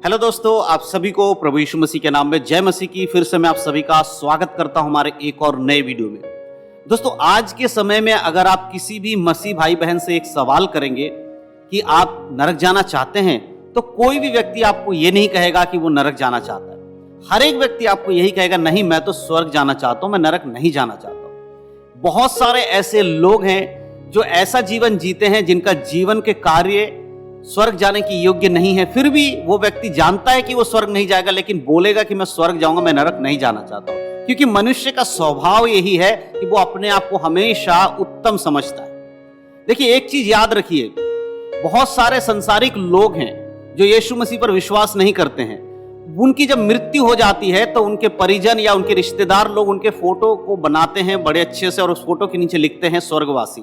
Hello दोस्तों, आप सभी को प्रभु यीशु मसीह के नाम में जय मसीह की। फिर से मैं आप सभी का स्वागत करता हूं हमारे एक और नए वीडियो में। दोस्तों, आज के समय में अगर आप किसी भी मसीह भाई बहन से एक सवाल करेंगे कि आप नरक जाना चाहते हैं, तो कोई भी व्यक्ति आपको ये नहीं कहेगा कि वो नरक जाना चाहता है। हर एक व्यक्ति आपको यही कहेगा, नहीं मैं तो स्वर्ग जाना चाहता हूं, मैं नरक नहीं जाना चाहता हूं। बहुत सारे ऐसे लोग हैं जो ऐसा जीवन जीते हैं जिनका जीवन के कार्य स्वर्ग जाने की योग्य नहीं है, फिर भी वो व्यक्ति जानता है कि वो स्वर्ग नहीं जाएगा, लेकिन बोलेगा कि मैं स्वर्ग जाऊंगा, मैं नरक नहीं जाना चाहता हूं। क्योंकि मनुष्य का स्वभाव यही है कि वो अपने आप को हमेशा उत्तम समझता है। देखिए, एक चीज याद रखिए, बहुत सारे संसारिक लोग हैं जो यीशु मसीह पर विश्वास नहीं करते हैं। उनकी जब मृत्यु हो जाती है तो उनके परिजन या उनके रिश्तेदार लोग उनके फोटो को बनाते हैं बड़े अच्छे से, और उस फोटो के नीचे लिखते हैं स्वर्गवासी।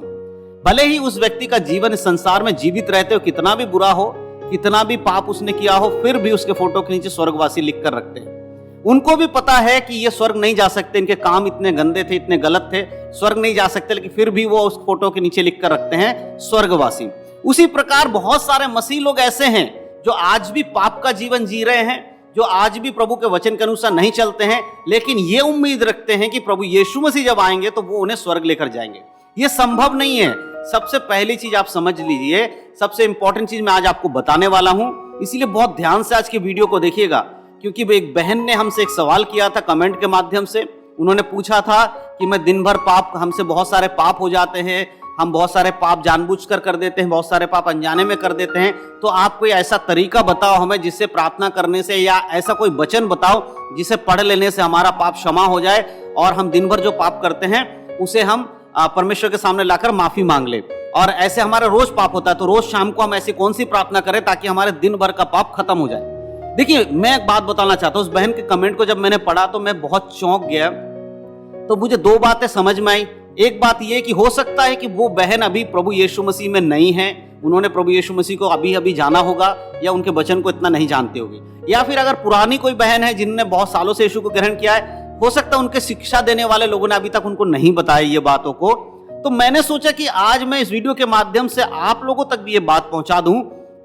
भले ही उस व्यक्ति का जीवन इस संसार में जीवित रहते हो कितना भी बुरा हो, कितना भी पाप उसने किया हो, फिर भी उसके फोटो के नीचे स्वर्गवासी लिख कर रखते हैं। उनको भी पता है कि ये स्वर्ग नहीं जा सकते, इनके काम इतने गंदे थे, इतने गलत थे, स्वर्ग नहीं जा सकते, लेकिन फिर भी वो उस फोटो के नीचे लिख कर रखते हैं स्वर्गवासी। उसी प्रकार बहुत सारे मसीह लोग ऐसे हैं जो आज भी पाप का जीवन जी रहे हैं, जो आज भी प्रभु के वचन के अनुसार नहीं चलते हैं, लेकिन ये उम्मीद रखते हैं कि प्रभु यीशु मसीह जब आएंगे तो वो उन्हें स्वर्ग लेकर जाएंगे। ये संभव नहीं है। सबसे पहली चीज आप समझ लीजिए, सबसे इंपॉर्टेंट चीज मैं आज आपको बताने वाला हूं, इसीलिए बहुत ध्यान से आज की वीडियो को देखिएगा। क्योंकि एक बहन ने हमसे एक सवाल किया था कमेंट के माध्यम से। उन्होंने पूछा था कि मैं दिन भर हमसे बहुत सारे पाप हो जाते हैं, हम बहुत सारे पाप जानबूझकर कर देते हैं, बहुत सारे पाप अनजाने में कर देते हैं, तो आप कोई ऐसा तरीका बताओ हमें जिससे प्रार्थना करने से, या ऐसा कोई वचन बताओ जिसे पढ़ लेने से हमारा पाप क्षमा हो जाए और हम दिन भर जो पाप करते हैं उसे हम परमेश्वर के सामने लाकर माफी मांग ले। और ऐसे हमारा रोज पाप होता है, तो रोज शाम को हम ऐसी कौन सी प्रार्थना करें ताकि हमारे दिन भर का पाप खत्म हो जाए। देखिए, मैं एक बात बताना चाहता हूं, उस बहन के कमेंट को जब मैंने पढ़ा तो मैं बहुत चौंक गया। तो मुझे दो बातें समझ में आई। एक बात यह कि हो सकता है कि वो बहन अभी प्रभु यीशु मसीह में नहीं है, उन्होंने प्रभु यीशु मसीह को अभी अभी जाना होगा, या उनके वचन को इतना नहीं जानते होंगे। या फिर अगर पुरानी कोई बहन है जिनने बहुत सालों से यीशु को ग्रहण किया है, हो सकता है उनके शिक्षा देने वाले लोगों ने अभी तक उनको नहीं बताया ये बातों को। तो मैंने सोचा कि आज मैं इस वीडियो के माध्यम से आप लोगों तक भी ये बात पहुंचा दूं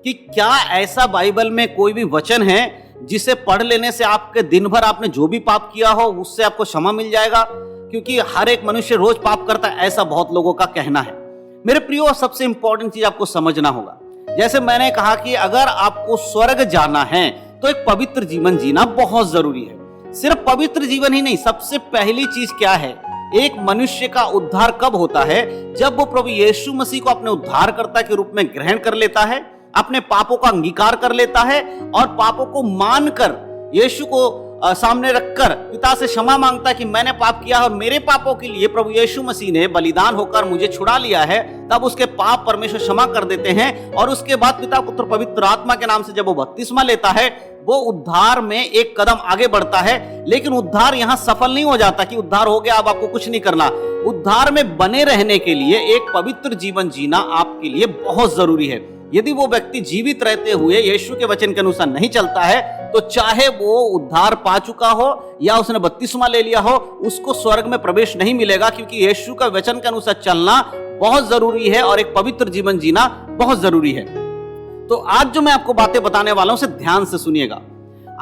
कि क्या ऐसा बाइबल में कोई भी वचन है जिसे पढ़ लेने से आपके दिन भर आपने जो भी पाप किया हो उससे आपको क्षमा मिल जाएगा। क्योंकि हर एक मनुष्य रोज पाप करता है, ऐसा बहुत लोगों का कहना है। मेरे प्रियो, सबसे इंपॉर्टेंट चीज आपको समझना होगा, जैसे मैंने कहा कि अगर आपको स्वर्ग जाना है तो एक पवित्र जीवन जीना बहुत जरूरी है। सिर्फ पवित्र जीवन ही नहीं, सबसे पहली चीज क्या है, एक मनुष्य का उद्धार कब होता है? जब वो प्रभु यीशु मसीह को अपने उद्धारकर्ता के रूप में ग्रहण कर लेता है, अपने पापों का अंगीकार कर लेता है और पापों को मानकर यीशु को सामने रखकर पिता से क्षमा मांगता है कि मैंने पाप किया और मेरे पापों के लिए प्रभु यीशु मसीह ने बलिदान होकर मुझे छुड़ा लिया है। तब उसके पाप परमेश्वर क्षमा कर देते हैं, और उसके बाद पिता पुत्र पवित्र आत्मा के नाम से जब वो बपतिस्मा लेता है, वो उद्धार में एक कदम आगे बढ़ता है। लेकिन उद्धार यहां सफल नहीं हो जाता कि उद्धार हो गया, अब आपको कुछ नहीं करना। उद्धार में बने रहने के लिए एक पवित्र जीवन जीना आपके लिए बहुत जरूरी है। यदि वो व्यक्ति जीवित रहते हुए यीशु के वचन के अनुसार नहीं चलता है, तो चाहे वो उद्धार पा चुका हो या उसने बपतिस्मा ले लिया हो, उसको स्वर्ग में प्रवेश नहीं मिलेगा। क्योंकि यीशु का वचन के अनुसार चलना बहुत जरूरी है और एक पवित्र जीवन जीना बहुत जरूरी है। तो आज जो मैं आपको बातें बताने वाला हूं, उसे ध्यान से सुनिएगा।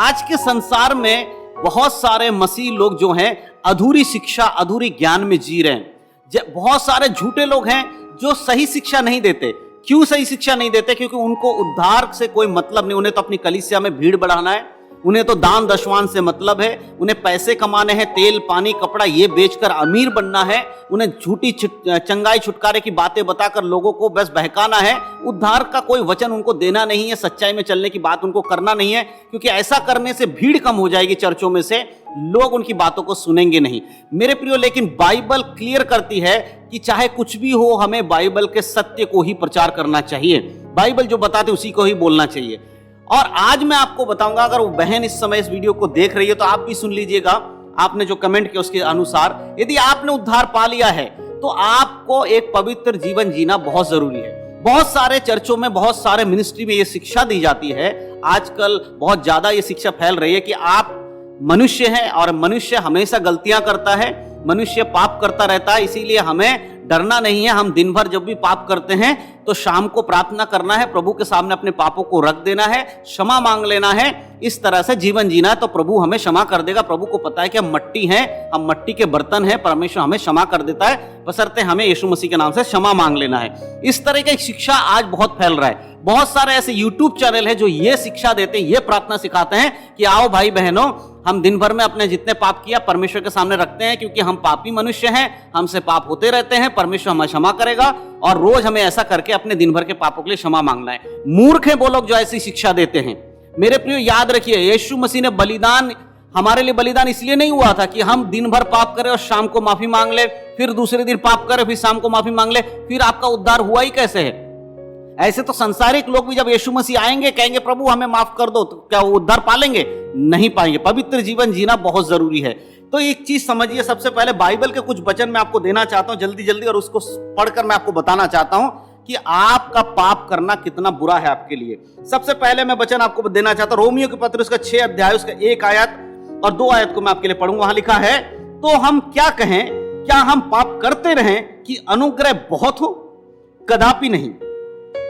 आज के संसार में बहुत सारे मसीह लोग जो हैं अधूरी शिक्षा, अधूरी ज्ञान में जी रहे हैं। बहुत सारे झूठे लोग हैं जो सही शिक्षा नहीं देते। क्यों सही शिक्षा नहीं देते? क्योंकि उनको उद्धार से कोई मतलब नहीं। उन्हें तो अपनी कलीसिया में भीड़ बढ़ाना है, उन्हें तो दान दशवान से मतलब है, उन्हें पैसे कमाने हैं, तेल पानी कपड़ा ये बेचकर अमीर बनना है, उन्हें झूठी चंगाई छुटकारे की बातें बताकर लोगों को बस बहकाना है। उद्धार का कोई वचन उनको देना नहीं है, सच्चाई में चलने की बात उनको करना नहीं है। क्योंकि ऐसा करने से भीड़ कम हो जाएगी चर्चों में से, लोग उनकी बातों को सुनेंगे नहीं। मेरे प्रियो, लेकिन बाइबल क्लियर करती है कि चाहे कुछ भी हो, हमें बाइबल के सत्य को ही प्रचार करना चाहिए। बाइबल जो बताते उसी को ही बोलना चाहिए। और आज मैं आपको बताऊंगा, अगर वो बहन इस समय इस वीडियो को देख रही है तो आप भी सुन लीजिएगा। आपने जो कमेंट किया उसके अनुसार, यदि आपने उद्धार पा लिया है तो आपको एक पवित्र जीवन जीना बहुत जरूरी है। बहुत सारे चर्चों में, बहुत सारे मिनिस्ट्री में ये शिक्षा दी जाती है। आजकल बहुत ज्यादा ये शिक्षा फैल रही है कि आप मनुष्य हैं और मनुष्य हमेशा गलतियां करता है, मनुष्य पाप करता रहता है, इसीलिए हमें डरना नहीं है। हम दिन भर जब भी पाप करते हैं तो शाम को प्रार्थना करना है, प्रभु के सामने अपने पापों को रख देना है, क्षमा मांग लेना है, इस तरह से जीवन जीना है तो प्रभु हमें क्षमा कर देगा। प्रभु को पता है कि हम मट्टी हैं, हम मट्टी के बर्तन हैं, परमेश्वर हमें क्षमा कर देता है, बशर्ते हमें यीशु मसीह के नाम से क्षमा मांग लेना है। इस तरह की शिक्षा आज बहुत फैल रहा है। बहुत सारे ऐसे यूट्यूब चैनल है जो ये शिक्षा देते हैं, ये प्रार्थना सिखाते हैं कि आओ भाई बहनों, हम दिन भर में अपने जितने पाप किया परमेश्वर के सामने रखते हैं, क्योंकि हम पापी मनुष्य हैं, हमसे पाप होते रहते हैं, परमेश्वर हमें क्षमा करेगा और रोज हमें ऐसा करके अपने दिन भर के पापों के लिए क्षमा मांगना है। मूर्ख हैं वो लोग जो ऐसी शिक्षा देते हैं। मेरे प्रियो याद रखिए, यीशु मसीह ने बलिदान, हमारे लिए बलिदान इसलिए नहीं हुआ था कि हम दिन भर पाप करें और शाम को माफी मांग ले, फिर दूसरे दिन पाप करें फिर शाम को माफी मांग ले, फिर आपका उद्धार हुआ ही कैसे है? ऐसे तो संसारिक लोग भी जब यीशु मसीह आएंगे कहेंगे प्रभु हमें माफ कर दो, तो क्या वो उद्धार पालेंगे? नहीं पाएंगे। पवित्र जीवन जीना बहुत जरूरी है। तो एक चीज समझिए, सबसे पहले बाइबल के कुछ वचन मैं आपको देना चाहता हूं जल्दी जल्दी, और उसको पढ़कर मैं आपको बताना चाहता हूं कि आपका पाप करना कितना बुरा है आपके लिए। सबसे पहले मैं वचन आपको देना चाहता हूं, रोमियो के पत्र उसका 6 अध्याय उसका 1 आयत और 2 आयत को मैं आपके लिए पढ़ूंगा। वहां लिखा है, तो हम क्या कहें, क्या हम पाप करते रहें कि अनुग्रह बहुत हो? कदापि नहीं।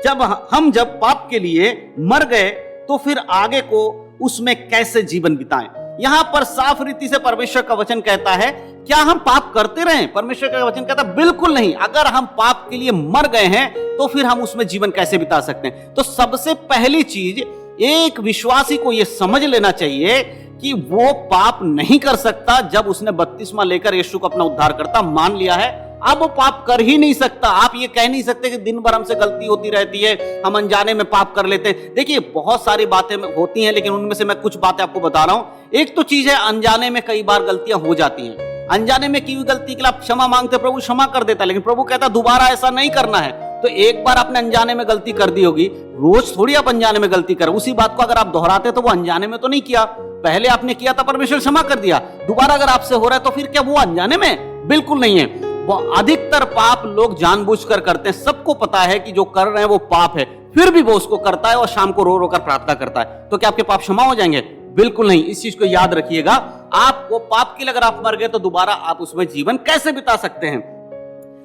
जब पाप के लिए मर गए तो फिर आगे को उसमें कैसे जीवन बिताएं? यहां पर साफ रीति से परमेश्वर का वचन कहता है, क्या हम पाप करते रहें? परमेश्वर का वचन कहता है बिल्कुल नहीं। अगर हम पाप के लिए मर गए हैं तो फिर हम उसमें जीवन कैसे बिता सकते हैं? तो सबसे पहली चीज एक विश्वासी को यह समझ लेना चाहिए कि वो पाप नहीं कर सकता। जब उसने बपतिस्मा लेकर यीशु को अपना उद्धारकर्ता मान लिया है, अब वो पाप कर ही नहीं सकता। आप ये कह नहीं सकते कि दिन भर हमसे गलती होती रहती है, हम अनजाने में पाप कर लेते हैं। देखिए बहुत सारी बातें होती हैं, लेकिन उनमें से मैं कुछ बातें आपको बता रहा हूं। एक तो चीज है, अनजाने में कई बार गलतियां हो जाती हैं। अनजाने में की हुई गलती के लिए आप क्षमा मांगते, प्रभु क्षमा कर देता, लेकिन प्रभु कहता दोबारा ऐसा नहीं करना है। तो एक बार आपने अनजाने में गलती कर दी होगी, रोज थोड़ी आप अनजाने में गलती कर, उसी बात को अगर आप दोहराते तो वो अनजाने में तो नहीं किया, पहले आपने किया था, परमेश्वर क्षमा कर दिया। दोबारा अगर आपसे हो रहा है तो फिर क्या वो अनजाने में? बिल्कुल नहीं है। वो अधिकतर पाप लोग जानबूझकर करते हैं। सबको पता है कि जो कर रहे हैं वो पाप है, फिर भी वो उसको करता है और शाम को रो रो कर प्रार्थना करता है। तो क्या आपके पाप क्षमा हो जाएंगे? बिल्कुल नहीं। इस चीज को याद रखिएगा। आपको पाप के लिए अगर आप मर गए तो दोबारा आप उसमें जीवन कैसे बिता सकते हैं?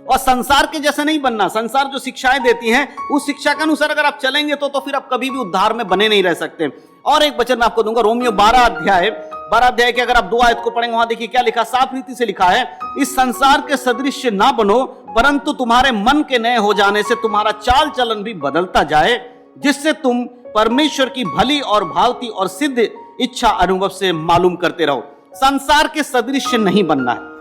और संसार के जैसे नहीं बनना। संसार जो शिक्षाएं देती हैं उस शिक्षा के अनुसार अगर आप चलेंगे तो फिर आप कभी भी उद्धार में बने नहीं रह सकते। और एक वचन मैं आपको दूंगा, रोमियो 12 अध्याय के अगर आप 2 आयत को पढ़ेंगे, वहां देखिए क्या लिखा, साफ रीति से लिखा है, इस संसार के सदृश ना बनो, परंतु तुम्हारे मन के नए हो जाने से तुम्हारा चाल चलन भी बदलता जाए, जिससे तुम परमेश्वर की भली और भावती और सिद्ध इच्छा अनुभव से मालूम करते रहो। संसार के सदृश नहीं बनना है।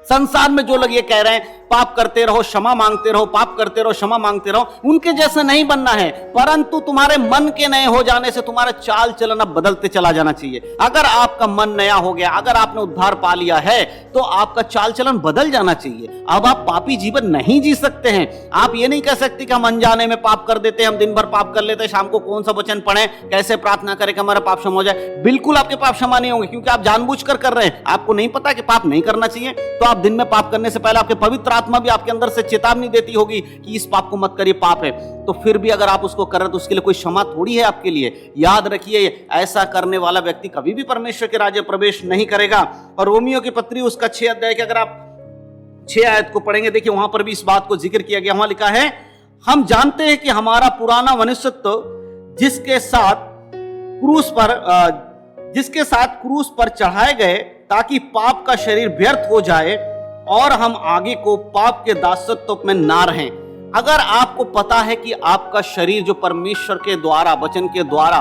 संसार में जो लोग ये कह रहे हैं पाप करते रहो क्षमा मांगते रहो, पाप करते रहो क्षमा मांगते रहो, उनके जैसा नहीं बनना है, परंतु तुम्हारे मन के नए हो जाने से तुम्हारा चाल चलन अब बदलते चला जाना चाहिए। अगर आपका मन नया हो गया, अगर आपने उद्धार पा लिया है तो आपका चाल चलन बदल जाना चाहिए। अब आप पापी जीवन नहीं जी सकते हैं। आप ये नहीं कह सकते कि हम अनजाने में पाप कर देते हैं, हम दिन भर पाप कर लेते हैं, शाम को कौन सा वचन पढ़ें, कैसे प्रार्थना करें कि हमारा पाप क्षमा हो जाए। बिल्कुल आपके पाप क्षमा नहीं होंगे, क्योंकि आप जानबूझकर कर रहे हैं। आपको नहीं पता कि पाप नहीं करना चाहिए, तो आप दिन में पाप करने से पहले आपके पवित्र आत्मा भी आपके अंदर से चेतावनी देती होगी कि इस पाप को मत करिए, पाप है। तो फिर भी अगर आप उसको कर रहे हैं तो उसके लिए कोई क्षमा थोड़ी है आपके लिए। याद रखिए, ऐसा करने वाला व्यक्ति कभी भी परमेश्वर के राज्य प्रवेश नहीं करेगा। और रोमियो की पत्री उसका 6 अध्याय के अगर आप 6 आयत को पढ़ेंगे, देखिए वहां पर भी इस बात को जिक्र किया गया। वहां लिखा है, हम जानते हैं कि हमारा पुराना मनुष्यत्व जिसके साथ क्रूस पर चढ़ाए गए, ताकि पाप का शरीर व्यर्थ हो जाए और हम आगे को पाप के दासत्व में ना रहें। अगर आपको पता है कि आपका शरीर जो परमेश्वर के द्वारा, वचन के द्वारा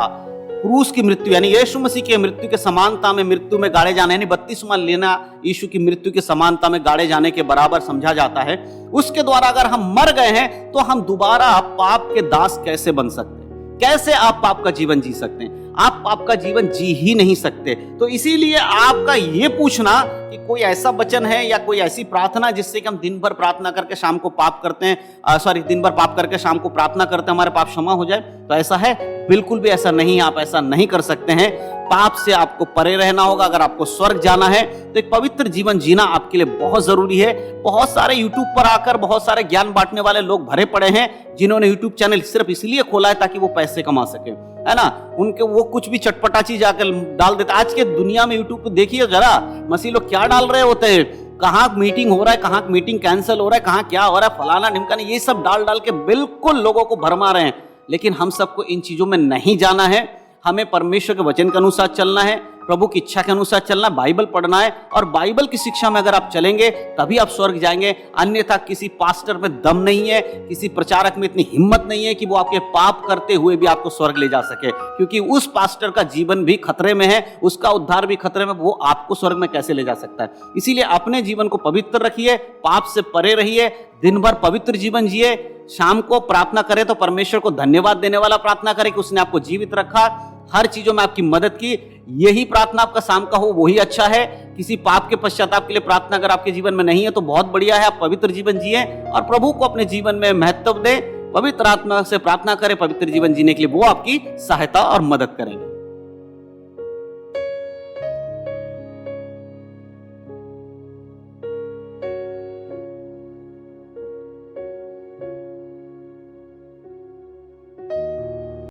क्रूस की मृत्यु यानी यीशु मसीह की मृत्यु के समानता में मृत्यु में गाड़े जाने, यानी बपतिस्मा लेना यीशु की मृत्यु की समानता में गाड़े जाने के बराबर समझा जाता है, उसके द्वारा अगर हम मर गए हैं तो हम दोबारा पाप के दास कैसे बन सकते हैं? कैसे आप पाप का जीवन जी सकते हैं? आप पाप का जीवन जी ही नहीं सकते। तो इसीलिए आपका ये पूछना कि कोई ऐसा वचन है या कोई ऐसी प्रार्थना जिससे कि हम दिन भर प्रार्थना करके शाम को पाप करते हैं, दिन भर पाप करके शाम को प्रार्थना करते हैं हमारे पाप क्षमा हो जाए, तो ऐसा है? बिल्कुल भी ऐसा नहीं। आप ऐसा नहीं कर सकते हैं। पाप से आपको परे रहना होगा। अगर आपको स्वर्ग जाना है तो एक पवित्र जीवन जीना आपके लिए बहुत जरूरी है। बहुत सारे यूट्यूब पर आकर बहुत सारे ज्ञान बांटने वाले लोग भरे पड़े हैं, जिन्होंने यूट्यूब चैनल सिर्फ इसलिए खोला है ताकि वो पैसे कमा सके, है ना। उनके वो कुछ भी चटपटा चीज आकर डाल देते। आज के दुनिया में यूट्यूब पे देखिए जरा, मसीह लोग क्या डाल रहे होते हैं, कहाँ मीटिंग हो रहा है, कहाँ मीटिंग कैंसिल हो रहा है, कहाँ क्या हो रहा है, फलाना ढिमकाना, ये सब डाल डाल के बिल्कुल लोगों को भरमा रहे हैं। लेकिन हम सबको इन चीजों में नहीं जाना है। हमें परमेश्वर के वचन के अनुसार चलना है, प्रभु की इच्छा के अनुसार चलना, बाइबल पढ़ना है, और बाइबल की शिक्षा में अगर आप चलेंगे तभी आप स्वर्ग जाएंगे। अन्यथा किसी पास्टर में दम नहीं है, किसी प्रचारक में इतनी हिम्मत नहीं है कि वो आपके पाप करते हुए भी आपको स्वर्ग ले जा सके, क्योंकि उस पास्टर का जीवन भी खतरे में है, उसका उद्धार भी खतरे में, वो आपको स्वर्ग में कैसे ले जा सकता है। इसीलिए अपने जीवन को पवित्र रखिए, पाप से परे रहिए, दिन भर पवित्र जीवन जिए। शाम को प्रार्थना करें तो परमेश्वर को धन्यवाद देने वाला प्रार्थना करें कि उसने आपको जीवित रखा, हर चीजों में आपकी मदद की। यही प्रार्थना आपका शाम का हो, वही अच्छा है। किसी पाप के पश्चाताप के लिए प्रार्थना अगर आपके जीवन में नहीं है तो बहुत बढ़िया है, आप पवित्र जीवन जिए और प्रभु को अपने जीवन में महत्व दें। पवित्र आत्मा से प्रार्थना करें पवित्र जीवन जीने के लिए, वो आपकी सहायता और मदद करेंगे।